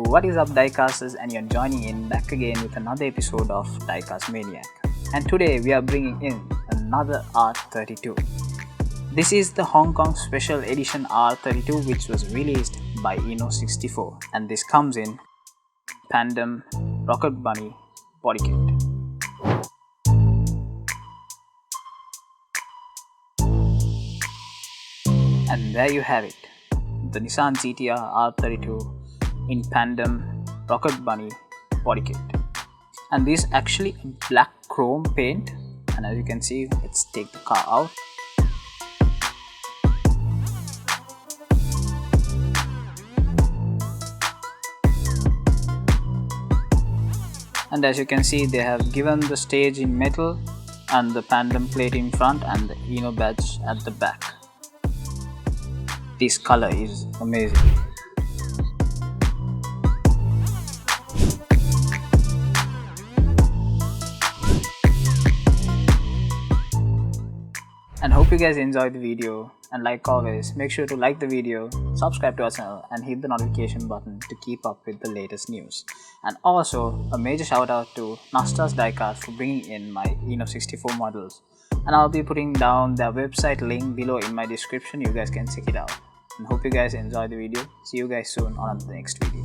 What is up, Diecasters, and you're joining in back again with another episode of Diecast Maniac. And today we are bringing in another R32. This is the Hong Kong Special Edition R32, which was released by Inno64, and this comes in Pandem Rocketbunny body kit. And there you have it, the Nissan GTR R32 in Pandem Rocketbunny body kit. And this is actually a black chrome paint, and as you can see, let's take the car out. And as you can see, they have given the stage in metal and the Pandem plate in front and the Inno badge at the back. This color is amazing. And hope you guys enjoyed the video, and like always, make sure to like the video, subscribe to our channel and hit the notification button to keep up with the latest news. And also a major shout out to Nastas Diecast for bringing in my Inno64 models, and I'll be putting down their website link below in my description. You guys can check it out, and hope you guys enjoy the video. See you guys soon on the next video.